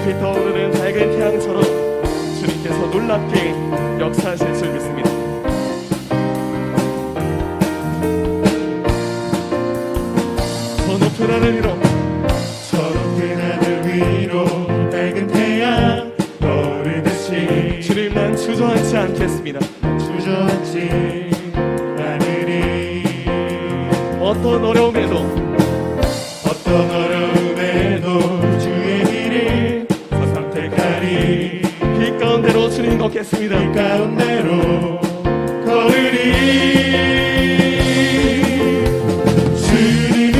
높이 떠오르는 밝은 태양처럼 주님께서 놀랍게 역사하실 줄 믿습니다. 저 높은 하늘 위로, 저 높은 하늘 위로 밝은 태양 떠오르듯이 주님 난 주저앉지 않겠습니다. 주저앉지 않으리. 어떤 어려움에도 어떤 어려움에도 주의 길을 선택하리. 빛 가운데로 주님 걷겠습니다. 이 가운데로 걸으리. 주님은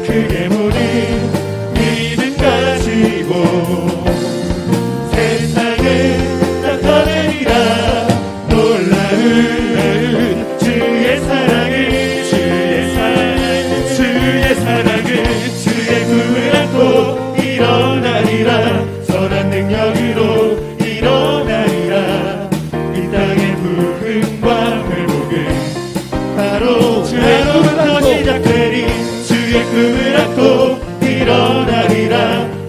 크게 보는 믿음 가지고 세상을 나타내리라. 놀라운 주의 사랑을, 주의 사랑을, 주의 꿈을 안고 일어나리라. 선한 능력으로 일어나리라. 이 땅의 부흥과 회복은 바로 나로부터 시작되리. 주의 꿈을 안고 일어나리라.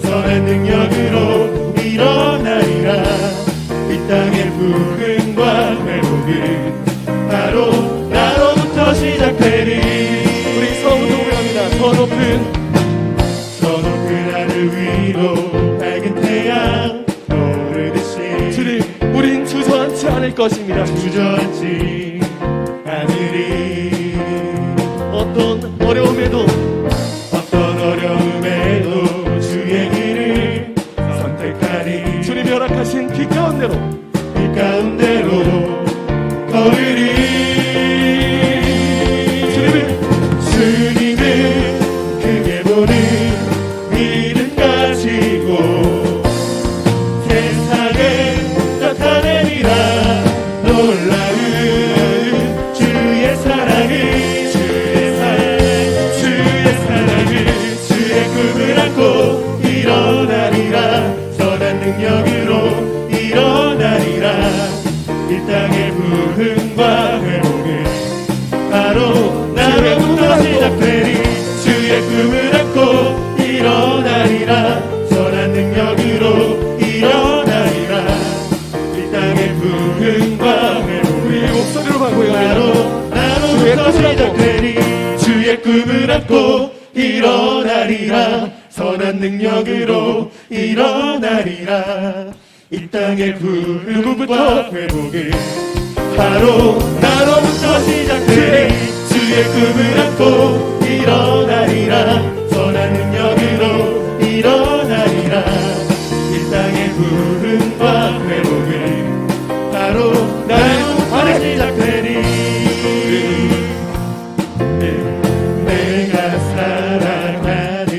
선한 능력으로 일어나리라. 이 땅의 부흥과 회복은 바로 나로부터 시작되리. 우리 서부도 고백합니다. 저 높은 하늘 위로 밝은 태양 떠오르듯이 주님 우린 주저앉지 않을 것입니다. 주저앉지 않으리. 어떤 어려움에도 어떤 어려움에도 주의 길을 선택하리. 주님이 허락하신 빛 가운데로 이 가운데로 걸으리. 주님은 크게 보는 믿음 가지고 세상을 나타내리라. 놀라운 주의 사랑을, 주의 사랑을, 주의 꿈을 안고 일어나리라. 선한 능력으로 일어나리라. 이 땅의 부흥과 회복은 바로 나로부터 시작되리. 주의 꿈을 안고 일어나리라. 선한 능력으로 일어나리라. 이 땅의 부흥과 회복은 우리 목소리로만 고백합니다. 바로 나로부터 시작되리. 주의 꿈을 안고 일어나리라. 선한 능력으로 일어나리라. 이 땅의 부흥과 회복은 바로 나로부터 시작되리. 주의 꿈을 안고 일어나리라. 선한 능력으로 일어나리라. 이 땅의 부흥과 회복은 바로 나로부터 시작되리. 내가 사랑하는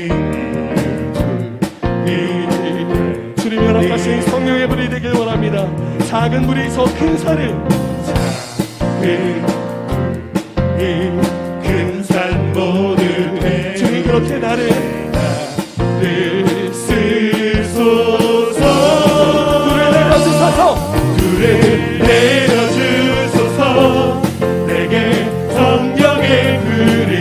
주님이 허락하신 성령의 불이 되길 원합니다. 작은 불이 더 큰 산을, 큰 산 모두 주님 그렇게 나를 쓰소서. 불을 내려주소서. 불을 내려주소서. 내게 성령의 불이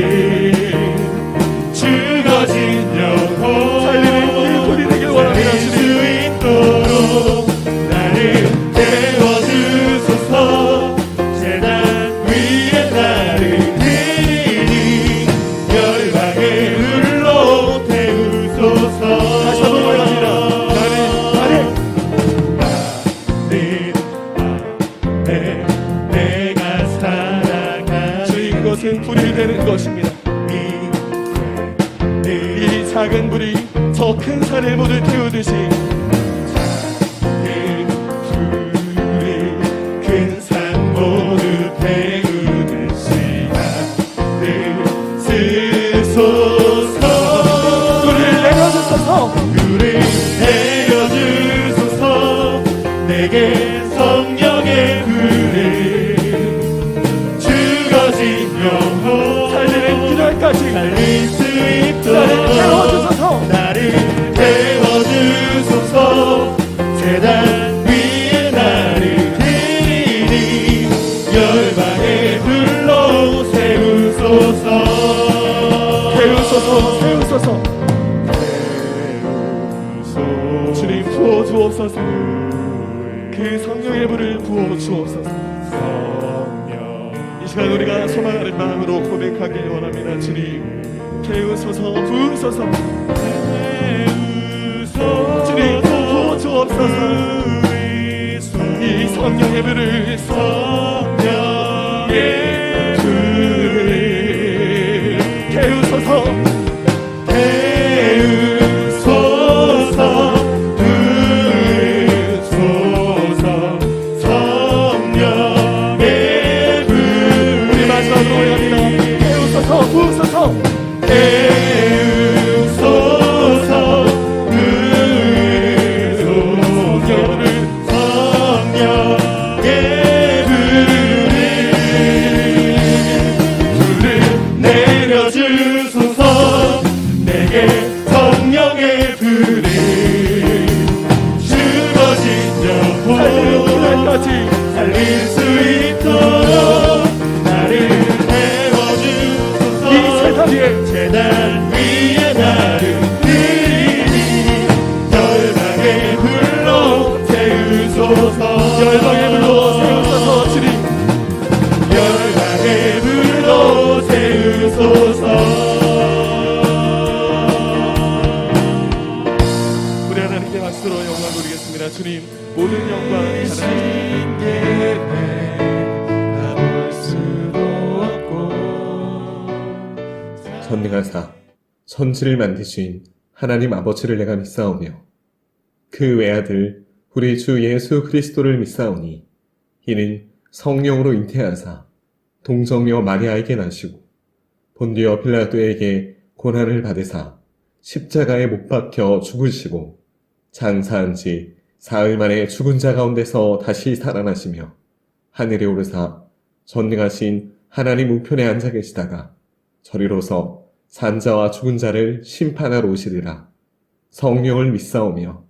죽어진 영혼 살리는 불이 되길 원합니다. 살릴 수 주님 있도록 나를 태워주소서. 재단 위에 나를 드리니 열방의 불로 태우소서. 다시 한번 고백합니다. 내가 살아가는 주님 것은 불이 되는 것입니다. 이 작은 불이 저 큰 산을 모두 태우듯이 큰 산 모두 태우듯이 나를 쓰소서. 불을 내려주소서. 불을 내려주소서. 내게 성령의 불을 죽어진 영혼 살리는 그날까지 살릴 수 나를 있도록 태워주소서. 나를 태워주소서. 주님 부어 주옵소서. 그 성령의 불을 부어 주옵소서. 이 시간 우리가 소망하는 마음으로 고백하길 원합니다. 주님 깨우소서 부으소서. 주님 부어 주옵소서. 이 성령의 불을 깨우소서. 우리 마지막으로 합니다. 깨우소서 부으소서. 내려주소서. 내게 성령의 불을 죽어진 영혼 살릴 수 있도록 나를 태워주소서. 이 세상 위에 재단 위에 나를 드리니 열방의 불로 태우소서. 열방의 불로 세우소서. 주님 열방의 불로 태우소서. 우리 하나님께 박수로 영광 돌리겠습니다. 주님 모든 영광 하나님. 전능하사 천지를 만드신 하나님 아버지를 내가 믿사오며 그 외아들 우리 주 예수 그리스도를 믿사오니 이는 성령으로 잉태하사 동정녀 마리아에게 나시고 본디오 빌라도에게 고난을 받으사 십자가에 못 박혀 죽으시고 장사한 지 사흘 만에 죽은 자 가운데서 다시 살아나시며 하늘에 오르사 전능하신 하나님 우편에 앉아 계시다가 저리로서 산자와 죽은 자를 심판하러 오시리라. 성령을 믿사오며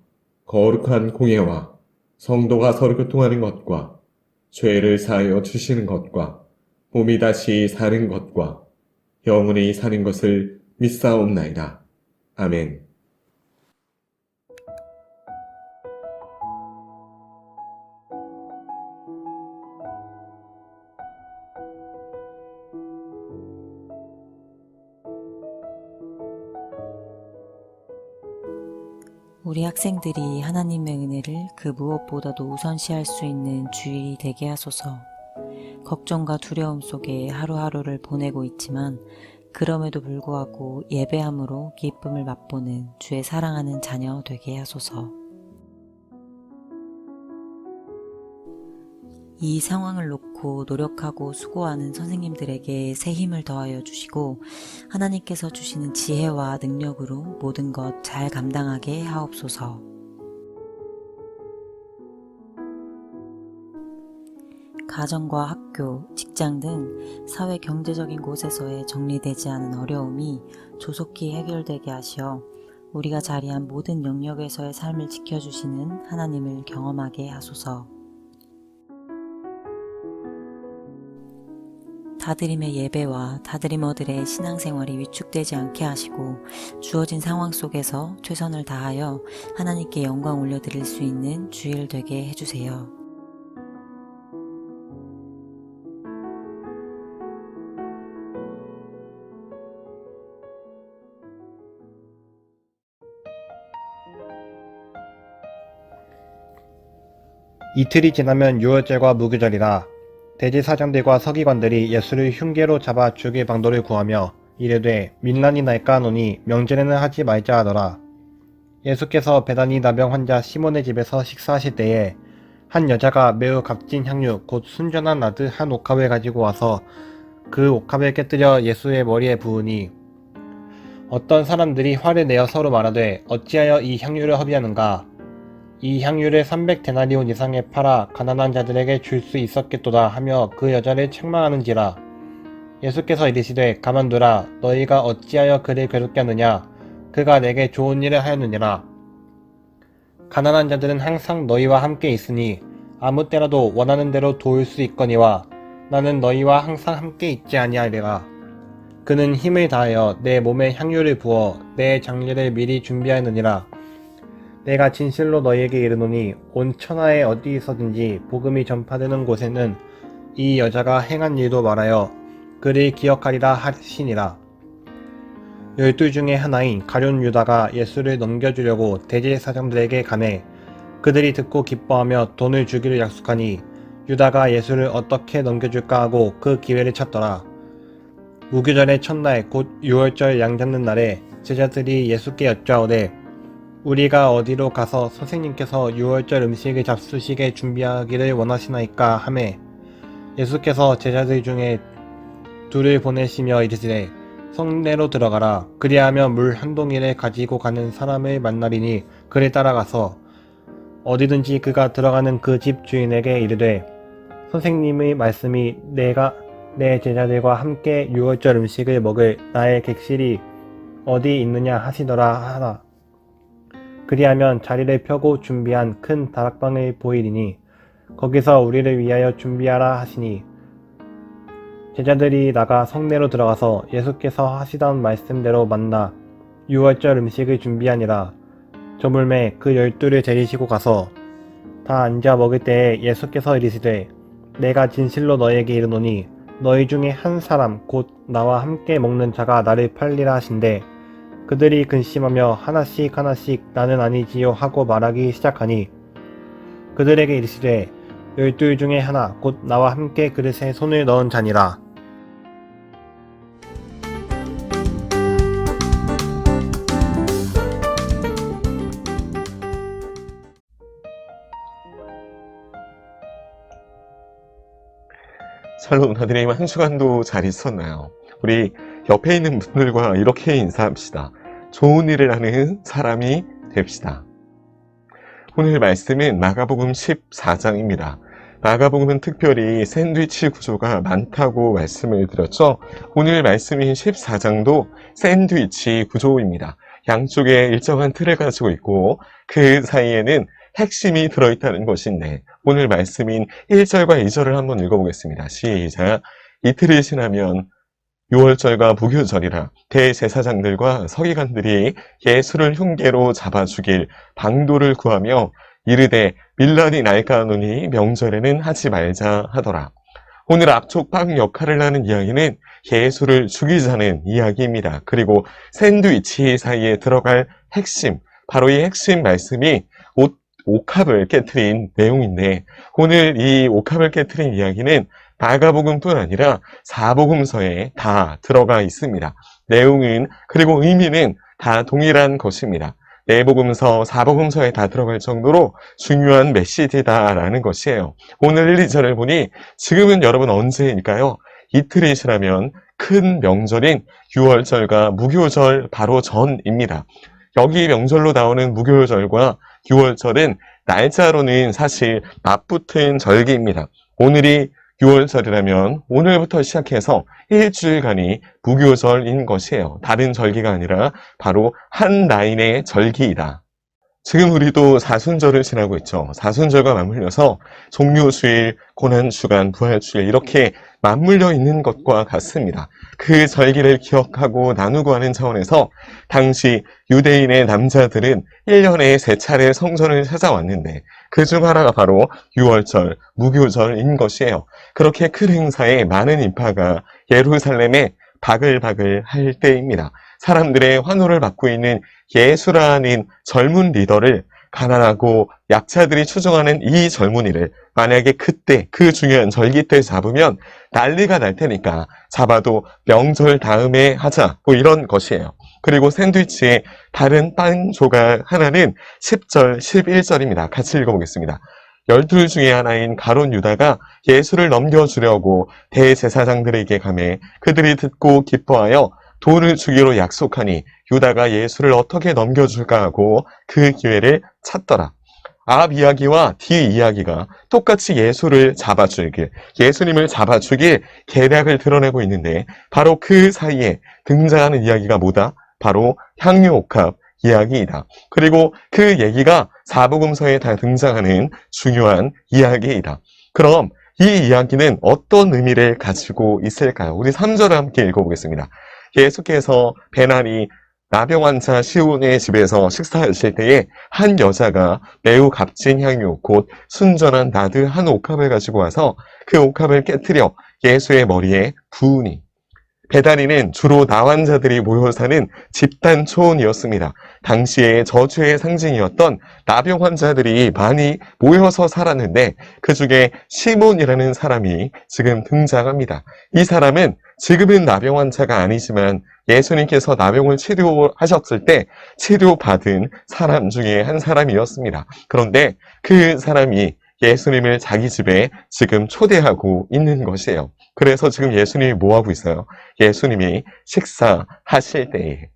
거룩한 공예와 성도가 서로 교통하는 것과 죄를 사하여 주시는 것과 몸이 다시 사는 것과 영원히 사는 것을 믿사옵나이다. 아멘. 우리 학생들이 하나님의 은혜를 그 무엇보다도 우선시할 수 있는 주일이 되게 하소서. 걱정과 두려움 속에 하루하루를 보내고 있지만 그럼에도 불구하고 예배함으로 기쁨을 맛보는 주의 사랑하는 자녀 되게 하소서. 이 상황을 놓고 노력하고 수고하는 선생님들에게 새 힘을 더하여 주시고 하나님께서 주시는 지혜와 능력으로 모든 것 잘 감당하게 하옵소서. 가정과 학교, 직장 등 사회 경제적인 곳에서의 정리되지 않은 어려움이 조속히 해결되게 하시어 우리가 자리한 모든 영역에서의 삶을 지켜주시는 하나님을 경험하게 하소서. 다드림의 예배와 다드리머들의 신앙생활이 위축되지 않게 하시고 주어진 상황 속에서 최선을 다하여 하나님께 영광 올려드릴 수 있는 주일 되게 해주세요. 이틀이 지나면 유월절과 무교절이라. 대제사장들과 서기관들이 예수를 흉계로 잡아 죽일 방도를 구하며 이르되 민란이 날까 하노니 명절에는 하지 말자 하더라. 예수께서 베다니 나병 환자 시몬의 집에서 식사하실 때에 한 여자가 매우 값진 향유 곧 순전한 나드 한 옥합을 가지고 와서 그 옥합을 깨뜨려 예수의 머리에 부으니 어떤 사람들이 화를 내어 서로 말하되 어찌하여 이 향유를 허비하는가. 이 향유를 300데나리온 이상에 팔아 가난한 자들에게 줄 수 있었겠도다 하며 그 여자를 책망하는지라. 예수께서 이르시되 가만두라. 너희가 어찌하여 그를 괴롭게 하느냐. 그가 내게 좋은 일을 하였느니라. 가난한 자들은 항상 너희와 함께 있으니 아무 때라도 원하는 대로 도울 수 있거니와 나는 너희와 항상 함께 있지 아니하리라. 그는 힘을 다하여 내 몸에 향유를 부어 내 장례를 미리 준비하느니라. 내가 진실로 너희에게 이르노니 온 천하에 어디서든지 복음이 전파되는 곳에는 이 여자가 행한 일도 말하여 그를 기억하리라 하시니라. 12 중에 하나인 가룟 유다가 예수를 넘겨주려고 대제사장들에게 가매 그들이 듣고 기뻐하며 돈을 주기를 약속하니 유다가 예수를 어떻게 넘겨줄까 하고 그 기회를 찾더라. 무교절의 첫날 곧 유월절 양 잡는 날에 제자들이 예수께 여짜오되 우리가 어디로 가서 선생님께서 유월절 음식을 잡수시게 준비하기를 원하시나이까 하매 예수께서 제자들 중에 둘을 보내시며 이르시되 성내로 들어가라. 그리하면 물 한 동이를 가지고 가는 사람을 만나리니 그를 따라가서 어디든지 그가 들어가는 그 집 주인에게 이르되 선생님의 말씀이 내가 내 제자들과 함께 유월절 음식을 먹을 나의 객실이 어디 있느냐 하시더라 하라. 그리하면 자리를 펴고 준비한 큰 다락방을 보이리니 거기서 우리를 위하여 준비하라 하시니 제자들이 나가 성내로 들어가서 예수께서 하시던 말씀대로 만나 유월절 음식을 준비하니라. 저물매 그 12를 데리시고 가서 다 앉아 먹을 때에 예수께서 이르시되 내가 진실로 너희에게 이르노니 너희 중에 한 사람 곧 나와 함께 먹는 자가 나를 팔리라 하신대 그들이 근심하며 하나씩 나는 아니지요 하고 말하기 시작하니 그들에게 이르시되 12 중에 하나 곧 나와 함께 그릇에 손을 넣은 자니라. 샬롬 하드님, 한 주간도 잘 있었나요? 우리 옆에 있는 분들과 이렇게 인사합시다. 좋은 일을 하는 사람이 됩시다. 오늘 말씀은 마가복음 14장입니다. 마가복음은 특별히 샌드위치 구조가 많다고 말씀을 드렸죠. 오늘 말씀인 14장도 샌드위치 구조입니다. 양쪽에 일정한 틀을 가지고 있고 그 사이에는 핵심이 들어있다는 것인데 오늘 말씀인 1절과 2절을 한번 읽어보겠습니다. 시작. 이틀이 지나면 유월절과 무교절이라 대제사장들과 서기관들이 예수를 흉계로 잡아 죽일 방도를 구하며 이르되 밀란이 날까 하노니 명절에는 하지 말자 하더라. 오늘 앞쪽방 역할을 하는 이야기는 예수를 죽이자는 이야기입니다. 그리고 샌드위치 사이에 들어갈 핵심, 바로 이 핵심 말씀이 옥합을 깨트린 내용인데 오늘 이 옥합을 깨트린 이야기는 마가복음뿐 아니라 사복음서에 다 들어가 있습니다. 내용은 그리고 의미는 다 동일한 것입니다. 내복음서, 사복음서에 다 들어갈 정도로 중요한 메시지다라는 것이에요. 오늘 1, 2절을 보니 지금은 여러분 언제일까요? 이틀이 지나면 큰 명절인 유월절과 무교절 바로 전입니다. 여기 명절로 나오는 무교절과 유월절은 날짜로는 사실 맞붙은 절기입니다. 오늘이 유월절이라면 오늘부터 시작해서 일주일간이 무교절인 것이에요. 다른 절기가 아니라 바로 한 라인의 절기이다. 지금 우리도 사순절을 지나고 있죠. 사순절과 맞물려서 종료주일, 고난주간, 부활주일 이렇게 맞물려 있는 것과 같습니다. 그 절기를 기억하고 나누고 하는 차원에서 당시 유대인의 남자들은 1년에 3차례 성전을 찾아왔는데 그중 하나가 바로 유월절, 무교절인 것이에요. 그렇게 큰 행사에 많은 인파가 예루살렘에 바글바글 할 때입니다. 사람들의 환호를 받고 있는 예수라는 젊은 리더를 가난하고 약자들이 추종하는 이 젊은이를 만약에 그때 그 중요한 절기 때 잡으면 난리가 날 테니까 잡아도 명절 다음에 하자 뭐 이런 것이에요. 그리고 샌드위치의 다른 빵 조각 하나는 10절, 11절입니다. 같이 읽어보겠습니다. 12 중에 하나인 가룟 유다가 예수를 넘겨주려고 대제사장들에게 가매 그들이 듣고 기뻐하여 돈을 주기로 약속하니 유다가 예수를 어떻게 넘겨줄까 하고 그 기회를 찾더라. 앞 이야기와 뒤 이야기가 똑같이 예수를 잡아주길, 예수님을 잡아주길 계략을 드러내고 있는데 바로 그 사이에 등장하는 이야기가 뭐다? 바로 향유옥합 이야기이다. 그리고 그 얘기가 사복음서에 다 등장하는 중요한 이야기이다. 그럼 이 이야기는 어떤 의미를 가지고 있을까요? 우리 3절을 함께 읽어보겠습니다. 예수께서 배나니 나병 환자 시온의 집에서 식사하실 때에 한 여자가 매우 값진 향유, 곧 순전한 나드 한 옥합을 가지고 와서 그 옥합을 깨뜨려 예수의 머리에 부으니, 베다니는 주로 나환자들이 모여 사는 집단 초원이었습니다. 당시에 저주의 상징이었던 나병 환자들이 많이 모여서 살았는데 그 중에 시몬이라는 사람이 지금 등장합니다. 이 사람은 지금은 나병 환자가 아니지만 예수님께서 나병을 치료하셨을 때 치료받은 사람 중에 한 사람이었습니다. 그런데 그 사람이 예수님을 자기 집에 지금 초대하고 있는 것이에요. 그래서 지금 예수님이 뭐하고 있어요? 예수님이 식사하실 때에.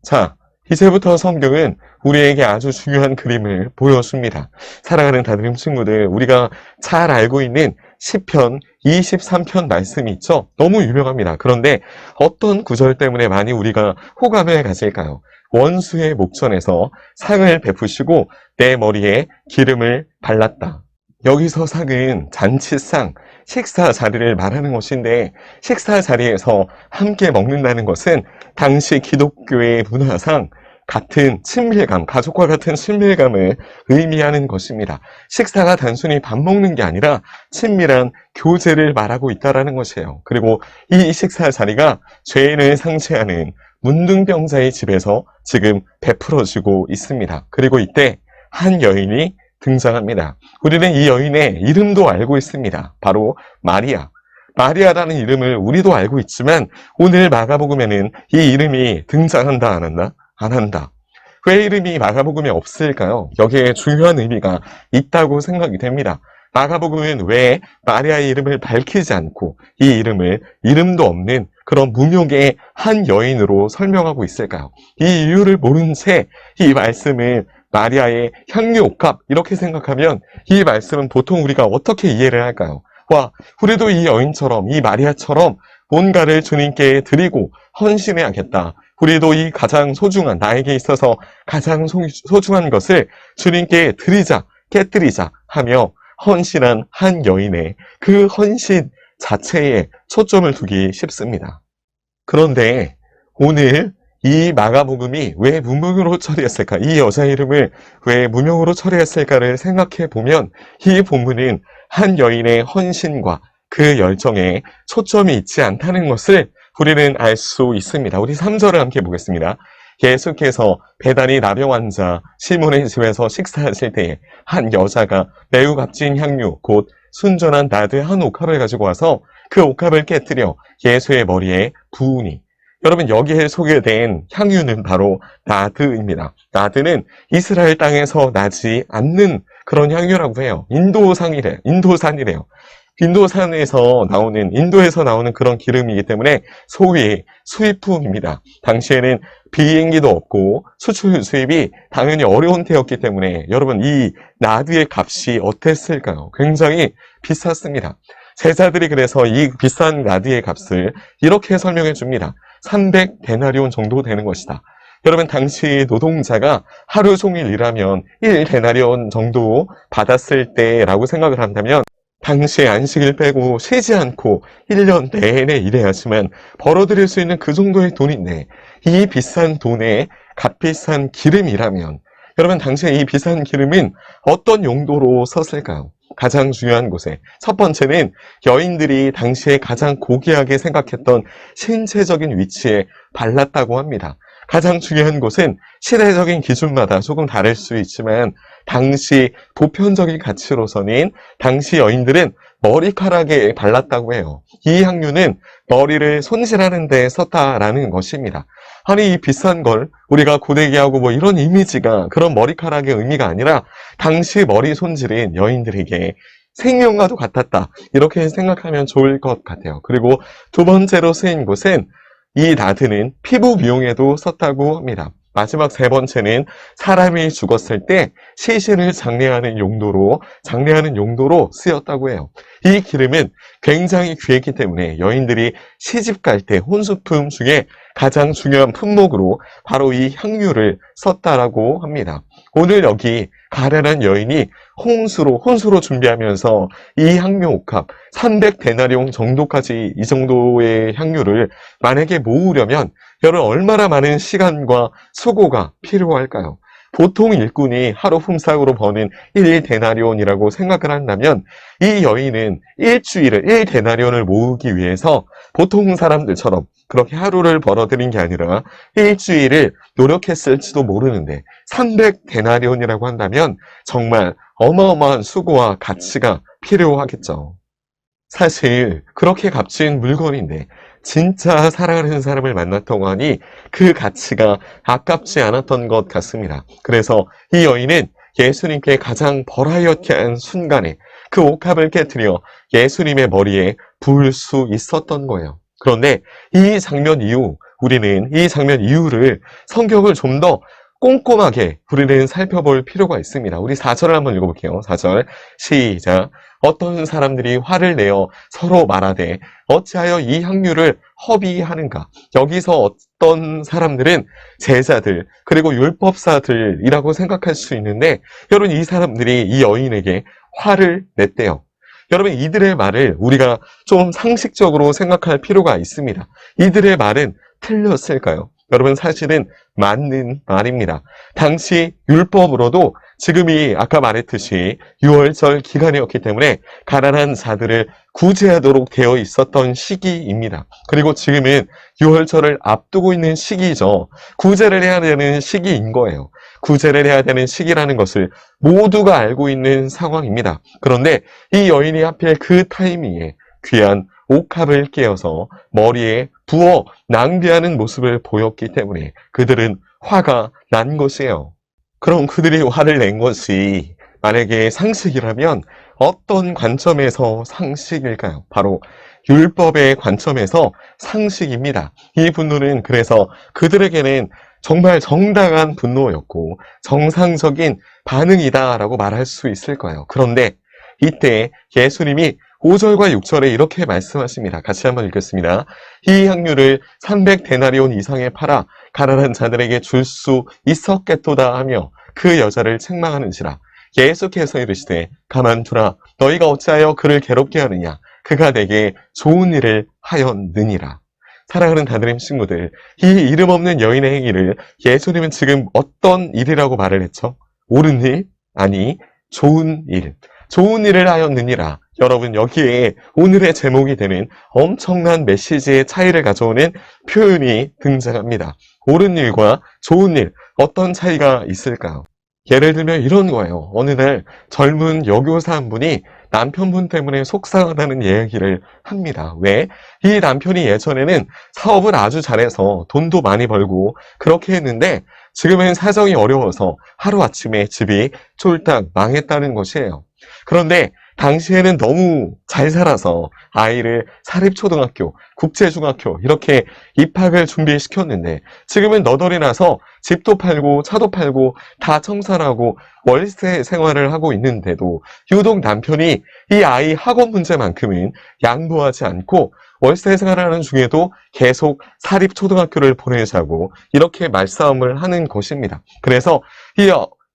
자, 이제부터 성경은 우리에게 아주 중요한 그림을 보여줍니다. 사랑하는 다드림 친구들, 우리가 잘 알고 있는 시편 23편 말씀이 있죠? 너무 유명합니다. 그런데 어떤 구절 때문에 많이 우리가 호감을 가질까요? 원수의 목전에서 상을 베푸시고 내 머리에 기름을 발랐다. 여기서 상은 잔치상, 식사 자리를 말하는 것인데, 식사 자리에서 함께 먹는다는 것은 당시 기독교의 문화상 같은 친밀감, 가족과 같은 친밀감을 의미하는 것입니다. 식사가 단순히 밥 먹는 게 아니라 친밀한 교제를 말하고 있다는 것이에요. 그리고 이 식사 자리가 죄인을 상쇄하는 문둥병자의 집에서 지금 베풀어지고 있습니다. 그리고 이때 한 여인이 등장합니다. 우리는 이 여인의 이름도 알고 있습니다. 바로 마리아. 마리아라는 이름을 우리도 알고 있지만 오늘 마가복음에는 이 이름이 등장한다, 안 한다? 안 한다. 왜 이름이 마가복음에 없을까요? 여기에 중요한 의미가 있다고 생각이 됩니다. 마가복음은 왜 마리아의 이름을 밝히지 않고 이 이름을 이름도 없는 그런 무명의 한 여인으로 설명하고 있을까요? 이 이유를 모른 채 이 말씀을 마리아의 향유 옥합 이렇게 생각하면 이 말씀은 보통 우리가 어떻게 이해를 할까요? 와, 우리도 이 여인처럼, 이 마리아처럼 뭔가를 주님께 드리고 헌신해야겠다. 우리도 이 가장 소중한, 나에게 있어서 가장 소중한 것을 주님께 드리자, 깨뜨리자 하며 헌신한 한 여인의 그 헌신 자체에 초점을 두기 쉽습니다. 그런데 오늘 이 마가복음이 왜 무명으로 처리했을까? 이 여자 이름을 왜 무명으로 처리했을까를 생각해 보면 이 본문은 한 여인의 헌신과 그 열정에 초점이 있지 않다는 것을 우리는 알 수 있습니다. 우리 3절을 함께 보겠습니다. 예수께서 베다니 나병 환자 시몬의 집에서 식사하실 때에 한 여자가 매우 값진 향유 곧 순전한 나드 한 옥합을 가지고 와서 그 옥합을 깨뜨려 예수의 머리에 부으니, 여러분 여기에 소개된 향유는 바로 나드입니다. 나드는 이스라엘 땅에서 나지 않는 그런 향유라고 해요. 인도산이래요. 인도에서 나오는 그런 기름이기 때문에 소위 수입품입니다. 당시에는 비행기도 없고 수출 수입이 당연히 어려운 때였기 때문에 여러분 이 나드의 값이 어땠을까요? 굉장히 비쌌습니다. 제자들이 그래서 이 비싼 나드의 값을 이렇게 설명해 줍니다. 300데나리온 정도 되는 것이다. 여러분 당시 노동자가 하루 종일 일하면 1데나리온 정도 받았을 때라고 생각을 한다면 당시에 안식일 빼고 쉬지 않고 1년 내내 일해야지만 벌어들일 수 있는 그 정도의 돈인데 이 비싼 돈에 값비싼 기름이라면 여러분 당시에 이 비싼 기름은 어떤 용도로 썼을까요? 가장 중요한 곳에 첫 번째는 여인들이 당시에 가장 고귀하게 생각했던 신체적인 위치에 발랐다고 합니다. 가장 중요한 곳은 시대적인 기준마다 조금 다를 수 있지만 당시 보편적인 가치로서는 당시 여인들은 머리카락에 발랐다고 해요. 이 향유는 머리를 손질하는 데 썼다라는 것입니다. 아니 이 비싼 걸 우리가 고데기하고 뭐 이런 이미지가 그런 머리카락의 의미가 아니라 당시 머리 손질은 여인들에게 생명과도 같았다. 이렇게 생각하면 좋을 것 같아요. 그리고 두 번째로 쓰인 곳은 이 나드는 피부 미용에도 썼다고 합니다. 마지막 세 번째는 사람이 죽었을 때 시신을 장례하는 용도로 쓰였다고 해요. 이 기름은 굉장히 귀했기 때문에 여인들이 시집 갈 때 혼수품 중에 가장 중요한 품목으로 바로 이 향유를 썼다라고 합니다. 오늘 여기 가련한 여인이 혼수로 준비하면서 이 향료 옥합 300데나리온 정도까지 이 정도의 향료를 만약에 모으려면 여러분 얼마나 많은 시간과 수고가 필요할까요? 보통 일꾼이 하루 품삯으로 버는 1데나리온이라고 생각을 한다면 이 여인은 일주일을 1데나리온을 모으기 위해서 보통 사람들처럼 그렇게 하루를 벌어들인 게 아니라 일주일을 노력했을지도 모르는데 300데나리온이라고 한다면 정말 어마어마한 수고와 가치가 필요하겠죠. 사실 그렇게 값진 물건인데 진짜 사랑하는 사람을 만났다고 하니 그 가치가 아깝지 않았던 것 같습니다. 그래서 이 여인은 예수님께 가장 버라이어티한 순간에 그 옥합을 깨뜨려 예수님의 머리에 부을 수 있었던 거예요. 그런데 이 장면 이후 우리는 이 장면 이후를 성경을 좀 더 꼼꼼하게 우리는 살펴볼 필요가 있습니다. 우리 4절을 한번 읽어볼게요. 4절 시작. 어떤 사람들이 화를 내어 서로 말하되 어찌하여 이 향유를 허비하는가. 여기서 어떤 사람들은 제자들 그리고 율법사들이라고 생각할 수 있는데 여러분 이 사람들이 이 여인에게 화를 냈대요. 여러분 이들의 말을 우리가 좀 상식적으로 생각할 필요가 있습니다. 이들의 말은 틀렸을까요? 여러분 사실은 맞는 말입니다. 당시 율법으로도 지금이 아까 말했듯이 6월절 기간이었기 때문에 가난한 자들을 구제하도록 되어 있었던 시기입니다. 그리고 지금은 6월절을 앞두고 있는 시기죠. 구제를 해야 되는 시기인 거예요. 구제를 해야 되는 시기라는 것을 모두가 알고 있는 상황입니다. 그런데 이 여인이 하필 그 타이밍에 귀한 옥합을 깨어서 머리에 부어 낭비하는 모습을 보였기 때문에 그들은 화가 난 것이에요. 그럼 그들이 화를 낸 것이 만약에 상식이라면 어떤 관점에서 상식일까요? 바로 율법의 관점에서 상식입니다. 이 분노는 그래서 그들에게는 정말 정당한 분노였고 정상적인 반응이다라고 말할 수 있을 거예요. 그런데 이때 예수님이 5절과 6절에 이렇게 말씀하십니다. 같이 한번 읽겠습니다. 이 향유를 300데나리온 이상에 팔아 가난한 자들에게 줄 수 있었겠도다 하며 그 여자를 책망하는지라. 예수께서 이르시되 가만두라. 너희가 어찌하여 그를 괴롭게 하느냐. 그가 내게 좋은 일을 하였느니라. 사랑하는 다드림 친구들, 이 이름 없는 여인의 행위를 예수님은 지금 어떤 일이라고 말을 했죠? 옳은 일? 아니, 좋은 일. 좋은 일을 하였느니라. 여러분 여기에 오늘의 제목이 되는 엄청난 메시지의 차이를 가져오는 표현이 등장합니다. 옳은 일과 좋은 일, 어떤 차이가 있을까요? 예를 들면 이런 거예요. 어느 날 젊은 여교사 한 분이 남편분 때문에 속상하다는 이야기를 합니다. 왜? 이 남편이 예전에는 사업을 아주 잘해서 돈도 많이 벌고 그렇게 했는데 지금은 사정이 어려워서 하루아침에 집이 쫄딱 망했다는 것이에요. 그런데 당시에는 너무 잘 살아서 아이를 사립초등학교, 국제중학교 이렇게 입학을 준비시켰는데 지금은 너덜이 나서 집도 팔고 차도 팔고 다 청산하고 월세 생활을 하고 있는데도 유독 남편이 이 아이 학업 문제만큼은 양보하지 않고 월세 생활하는 중에도 계속 사립초등학교를 보내자고 이렇게 말싸움을 하는 것입니다. 그래서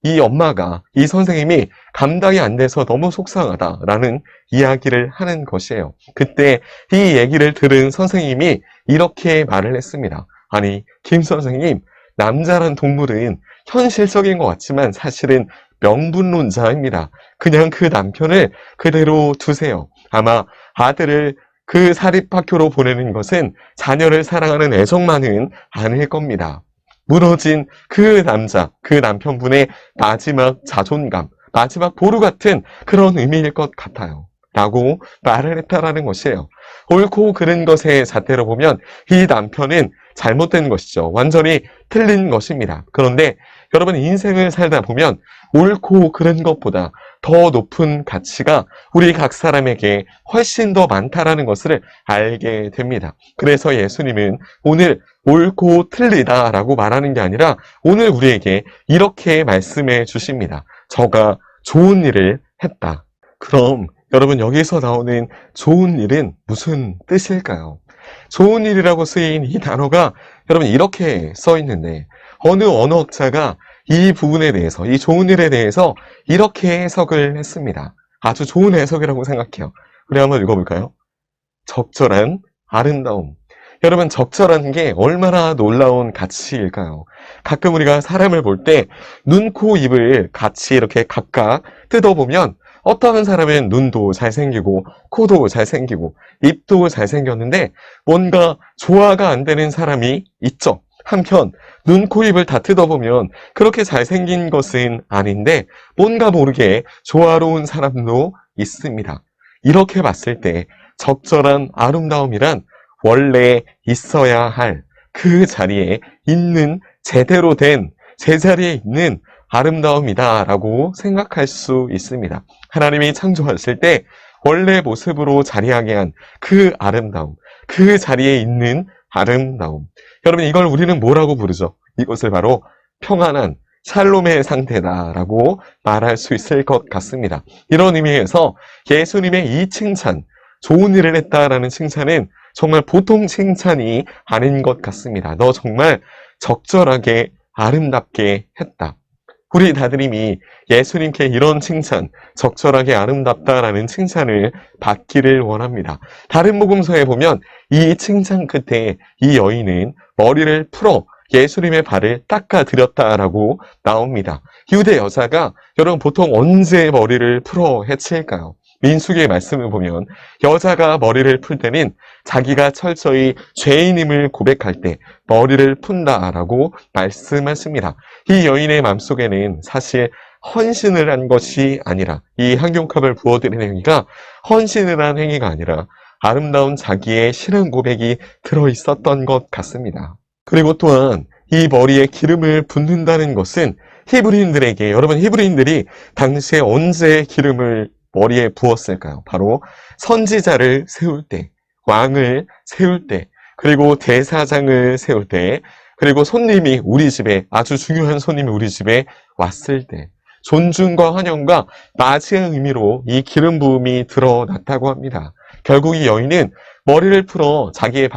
이 엄마가, 이 선생님이 감당이 안 돼서 너무 속상하다라는 이야기를 하는 것이에요. 그때 이 얘기를 들은 선생님이 이렇게 말을 했습니다. 아니, 김 선생님, 남자란 동물은 현실적인 것 같지만 사실은 명분론자입니다. 그냥 그 남편을 그대로 두세요. 아마 아들을 그 사립학교로 보내는 것은 자녀를 사랑하는 애정만은 아닐 겁니다. 무너진 그 남자, 그 남편분의 마지막 자존감, 마지막 보루 같은 그런 의미일 것 같아요. 라고 말을 했다라는 것이에요. 옳고 그른 것의 잣대로 보면 이 남편은 잘못된 것이죠. 완전히 틀린 것입니다. 그런데 여러분 인생을 살다 보면 옳고 그른 것보다 더 높은 가치가 우리 각 사람에게 훨씬 더 많다라는 것을 알게 됩니다. 그래서 예수님은 오늘 옳고 틀리다라고 말하는 게 아니라 오늘 우리에게 이렇게 말씀해 주십니다. 저가 좋은 일을 했다. 그럼 여러분 여기서 나오는 좋은 일은 무슨 뜻일까요? 좋은 일이라고 쓰인 이 단어가 여러분 이렇게 써 있는데 어느 언어학자가 이 부분에 대해서, 이 좋은 일에 대해서 이렇게 해석을 했습니다. 아주 좋은 해석이라고 생각해요. 우리 한번 읽어볼까요? 적절한 아름다움. 여러분, 적절한 게 얼마나 놀라운 가치일까요? 가끔 우리가 사람을 볼 때 눈, 코, 입을 같이 이렇게 각각 뜯어보면 어떤 사람은 눈도 잘생기고 코도 잘생기고 입도 잘생겼는데 뭔가 조화가 안 되는 사람이 있죠. 한편 눈, 코, 입을 다 뜯어보면 그렇게 잘생긴 것은 아닌데 뭔가 모르게 조화로운 사람도 있습니다. 이렇게 봤을 때 적절한 아름다움이란 원래 있어야 할 그 자리에 있는 제대로 된 제자리에 있는 아름다움이다라고 생각할 수 있습니다. 하나님이 창조하실 때 원래 모습으로 자리하게 한 그 아름다움, 그 자리에 있는 아름다움. 여러분, 이걸 우리는 뭐라고 부르죠? 이것을 바로 평안한 샬롬의 상태다라고 말할 수 있을 것 같습니다. 이런 의미에서 예수님의 이 칭찬, 좋은 일을 했다라는 칭찬은 정말 보통 칭찬이 아닌 것 같습니다. 너 정말 적절하게 아름답게 했다. 우리 다들 이미 예수님께 이런 칭찬, 적절하게 아름답다라는 칭찬을 받기를 원합니다. 다른 복음서에 보면 이 칭찬 끝에 이 여인은 머리를 풀어 예수님의 발을 닦아드렸다라고 나옵니다. 유대 여자가 여러분 보통 언제 머리를 풀어 해칠까요? 민수기의 말씀을 보면 여자가 머리를 풀 때는 자기가 철저히 죄인임을 고백할 때 머리를 푼다라고 말씀하십니다. 이 여인의 마음속에는 사실 헌신을 한 것이 아니라 이 향용컵을 부어드리는 행위가 헌신을 한 행위가 아니라 아름다운 자기의 신앙 고백이 들어있었던 것 같습니다. 그리고 또한 이 머리에 기름을 붓는다는 것은 히브리인들에게, 여러분 히브리인들이 당시에 언제 기름을 머리에 부었을까요? 바로 선지자를 세울 때, 왕을 세울 때, 그리고 대사장을 세울 때, 그리고 손님이 우리 집에, 아주 중요한 손님이 우리 집에 왔을 때, 존중과 환영과 맞이의 의미로 이 기름 부음이 드러났다고 합니다. 결국 이 여인은 머리를 풀어 자기의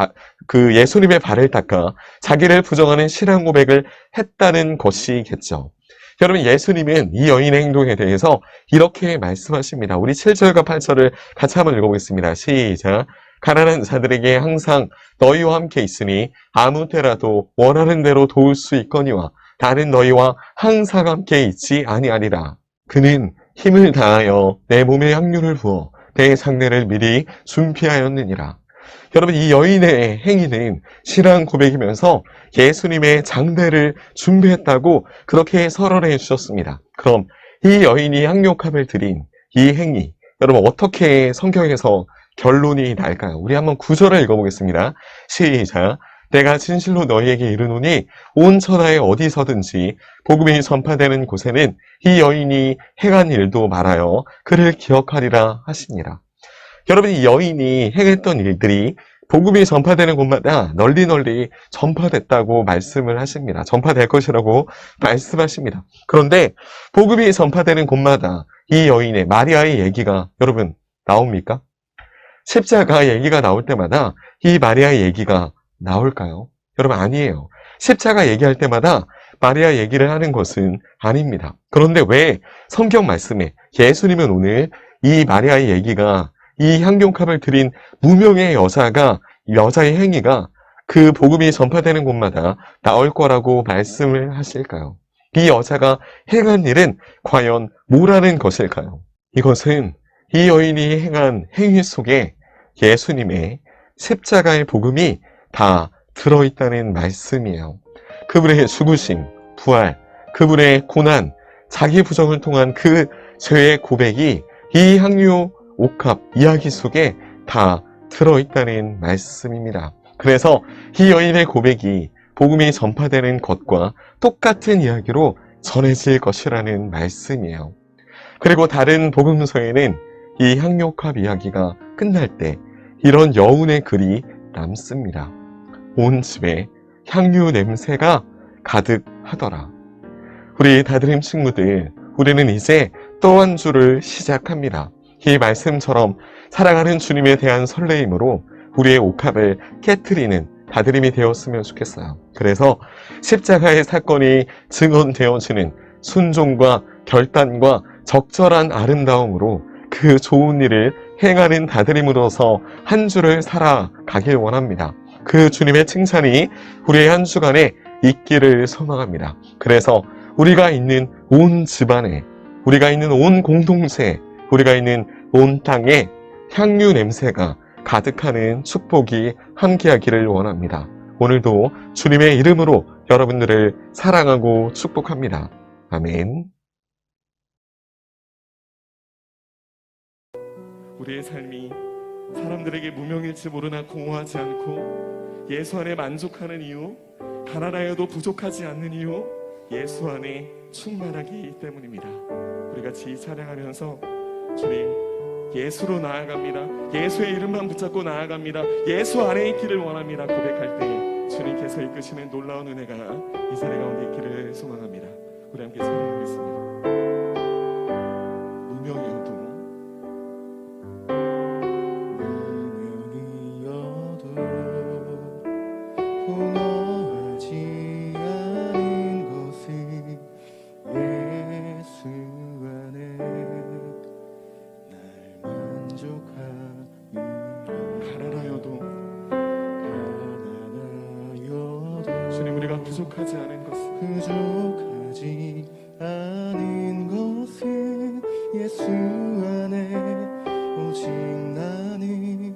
예수님의 발을 닦아 자기를 부정하는 신앙 고백을 했다는 것이겠죠. 여러분, 예수님은 이 여인의 행동에 대해서 이렇게 말씀하십니다. 우리 7절과 8절을 같이 한번 읽어보겠습니다. 시작. 가난한 자들에게 항상 너희와 함께 있으니 아무 때라도 원하는 대로 도울 수 있거니와 나는 너희와 항상 함께 있지 아니하리라. 그는 힘을 다하여 내 몸에 향유를 부어 내 장례를 미리 준비하였느니라. 여러분, 이 여인의 행위는 신앙 고백이면서 예수님의 장례를 준비했다고 그렇게 설언해 주셨습니다. 그럼 이 여인이 향료컵을 드린 이 행위, 여러분 어떻게 성경에서 결론이 날까요? 우리 한번 9절을 읽어보겠습니다. 시작. 내가 진실로 너희에게 이르노니 온 천하에 어디서든지 복음이 전파되는 곳에는 이 여인이 행한 일도 말하여 그를 기억하리라 하시니라. 여러분, 이 여인이 행했던 일들이 복음이 전파되는 곳마다 널리 전파됐다고 말씀을 하십니다. 전파될 것이라고 말씀하십니다. 그런데 복음이 전파되는 곳마다 이 여인의 마리아의 얘기가 여러분 나옵니까? 십자가 얘기가 나올 때마다 이 마리아의 얘기가 나올까요? 여러분, 아니에요. 십자가 얘기할 때마다 마리아 얘기를 하는 것은 아닙니다. 그런데 왜 성경 말씀에 예수님은 오늘 이 마리아의 얘기가, 이 향경컵을 드린 무명의 여자의 행위가 그 복음이 전파되는 곳마다 나올 거라고 말씀을 하실까요? 이 여자가 행한 일은 과연 뭐라는 것일까요? 이것은 이 여인이 행한 행위 속에 예수님의 십자가의 복음이 다 들어있다는 말씀이에요. 그분의 죽으심, 부활, 그분의 고난, 자기 부정을 통한 그 죄의 고백이 이 향유 옥합 이야기 속에 다 들어있다는 말씀입니다. 그래서 이 여인의 고백이 복음이 전파되는 것과 똑같은 이야기로 전해질 것이라는 말씀이에요. 그리고 다른 복음서에는 이 향유옥합 이야기가 끝날 때 이런 여운의 글이 남습니다. 온 집에 향유 냄새가 가득하더라. 우리 다드림 친구들, 우리는 이제 또 한 주를 시작합니다. 이 말씀처럼 사랑하는 주님에 대한 설레임으로 우리의 옥합을 깨트리는 다드림이 되었으면 좋겠어요. 그래서 십자가의 사건이 증언되어지는 순종과 결단과 적절한 아름다움으로 그 좋은 일을 행하는 다드림으로서 한 주를 살아가길 원합니다. 그 주님의 칭찬이 우리의 한 주간에 있기를 소망합니다. 그래서 우리가 있는 온 집안에, 우리가 있는 온 공동체에, 우리가 있는 온 땅에 향유 냄새가 가득하는 축복이 함께하기를 원합니다. 오늘도 주님의 이름으로 여러분들을 사랑하고 축복합니다. 아멘. 우리의 삶이 사람들에게 무명일지 모르나 공허하지 않고 예수 안에 만족하는 이유, 가난하여도 부족하지 않는 이유, 예수 안에 충만하기 때문입니다. 우리 같이 찬양하면서 주님, 예수로 나아갑니다. 예수의 이름만 붙잡고 나아갑니다. 예수 안에 있기를 원합니다. 고백할 때 주님께서 이끄시는 놀라운 은혜가 이 자리 가운데 있기를 소망합니다. 우리 함께 찬양하겠습니다. 무명이어도 공허하지 않은 것은 예수 안에 날 만족함이라. 가난하여도 주님, 우리가 부족하지 않은 것은 부족하지 않은 것은 예수 안에 오직 나는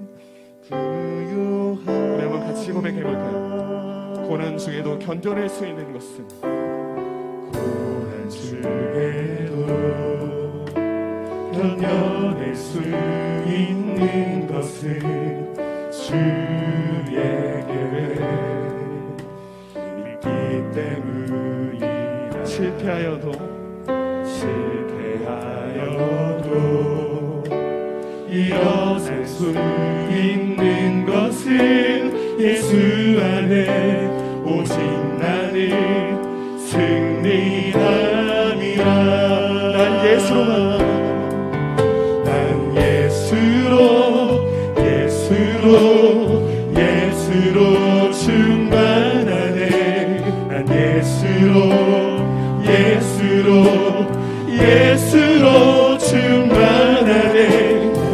부요함. 우리 한번 같이 고백해볼까요? 고난 중에도 견뎌낼 수 있는 것은, 고난 중에도 견뎌낼 수 있는 것은 주의 계획 믿기 때문이라. 실패하여도 일어설 수 있는 것은 예수 안에 오직 나는 승리함이라. 난 예수로만, 난 예수로 충만하네. 난 예수로 충만하네.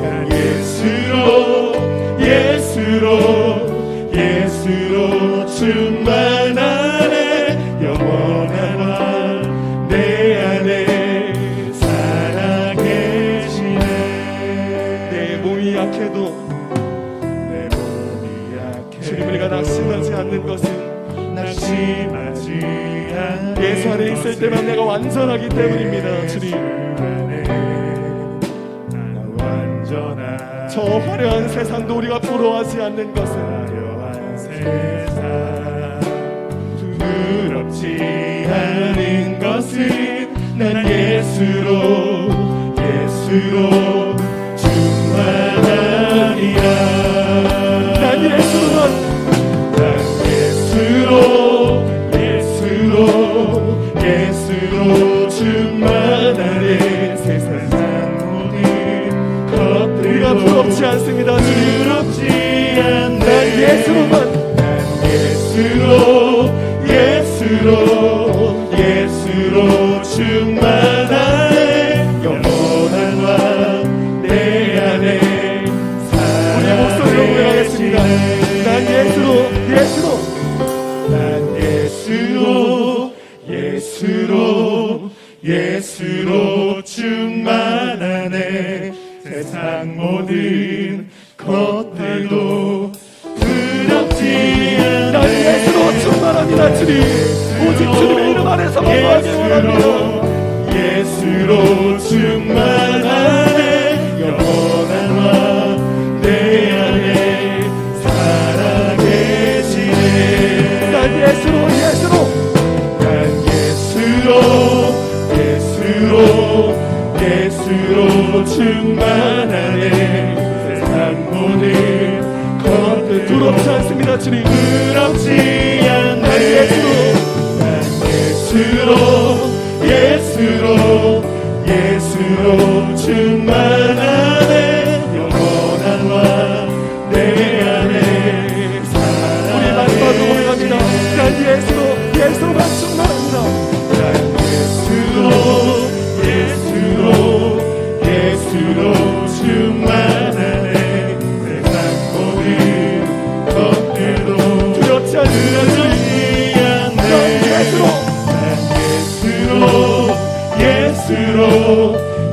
난 예수로 충만하네. 영원한 왕 내 안에 살아 계시네. 내 몸이 약해도 주님, 우리가 낙심하지 않는 것은 낙심하지 않는 예수 안에 있을 때만 내가 완전하기 때문입니다. 주님, 저 화려한 세상도 우리가 부러워하지 않는 것은 화려한 세상 부럽지 않은 것은 난 예수로 충만하리라. 난 예수로만, 예수로 충만하네. 세상 모든 것들도 우리가 부럽지 않습니다. 주님, 부럽지 않네. 난 예수로만, 예수로 충만하네. 영원한 왕 내 안에 우리 목소리로 고백하겠습니다. 난 예수로 충만하네. 세상 모든 것들도 부럽지 않네. 난 예수로 충만합니다. 주님, 오직 주님의 이름 안에서 거하기 원합니다. 예수로 충만하네. 영원한 왕 내 안에 살아 계시네. 난 예수로 충만하네. 세상 모든 것들 부럽지 않습니다. 주님, 부럽지 않네. 난 예수로 충만하네. 영원한 왕 내 안에 살아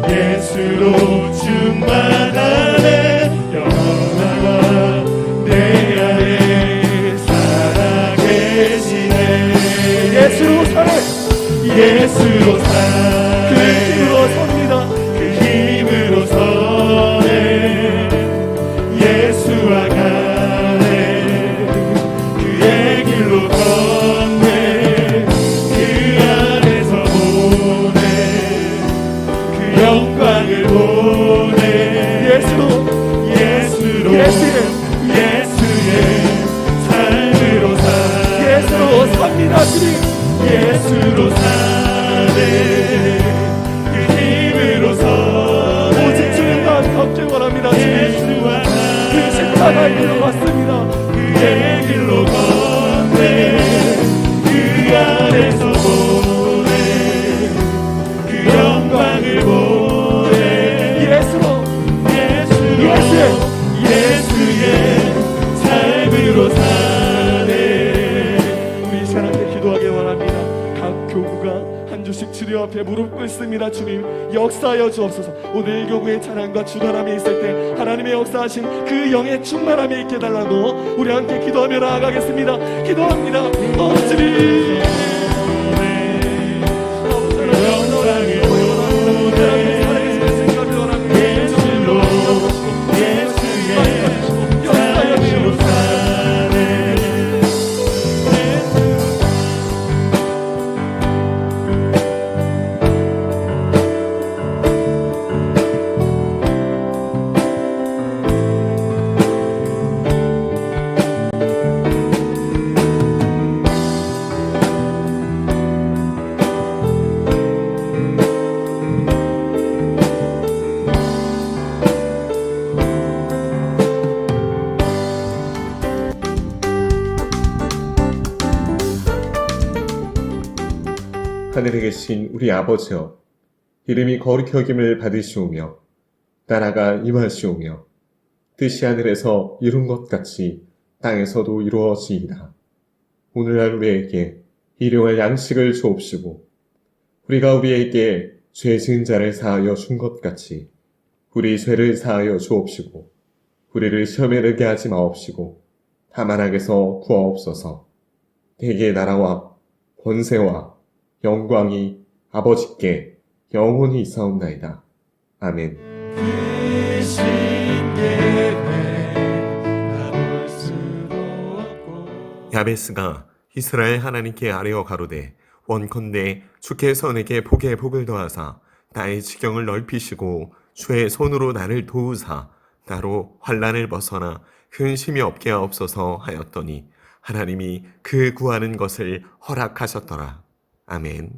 예수로 충만하네 영원한 내 안에 살아계시네 예수로 사네. 예수로 사네 그 힘으로 섭니다. 그 힘으로 서네 예수와 가네 그의 길로 걷네 그 안에서 보네 그 영광을 보네 예수의 삶으로 사네 예수로 삽니다. 주님. 예수로 사네 그 힘으로 서네 오직 주님만 걷길 원합니다. 주님. 예수와 그 십자가의 길로 갔습니다. 그의 길로 걷네 그 안에서 보네 그 영광을 보네 예수의 삶으로 사네 우리 이 시간 함께 기도하기 원합니다. 각 교구가 한 주씩 주님 앞에 무릎 꿇습니다. 주님 역사하여 주옵소서. 오늘 교구의 찬양과 주간함이 있을 때 하나님의 역사하신 그 영의 충만함이 있게 달라고 우리 함께 기도하며 나아가겠습니다. 기도합니다. 주님 영광을 보네 예수로 예수의 삶으로 사네 하늘에 계신 우리 아버지여, 이름이 거룩히 여김을 받으시오며 나라가 임하시오며 뜻이 하늘에서 이룬 것 같이 땅에서도 이루어지이다. 오늘날 우리에게 일용할 양식을 주옵시고 우리가 우리에게 죄 지은 자를 사하여 준 것 같이 우리 죄를 사하여 주옵시고 우리를 시험에 들게 하지 마옵시고 다만 악에서 구하옵소서. 대개 나라와 권세와 영광이 아버지께 영원히 있사옵나이다. 아멘. 야베스가 이스라엘 하나님께 아뢰어 가로되 원컨대 주께서 내게 복에 복을 더하사 나의 지경을 넓히시고 주의 손으로 나를 도우사 나로 환난을 벗어나 근심이 없게 하옵소서 하였더니 하나님이 그 구하는 것을 허락하셨더라. 아멘.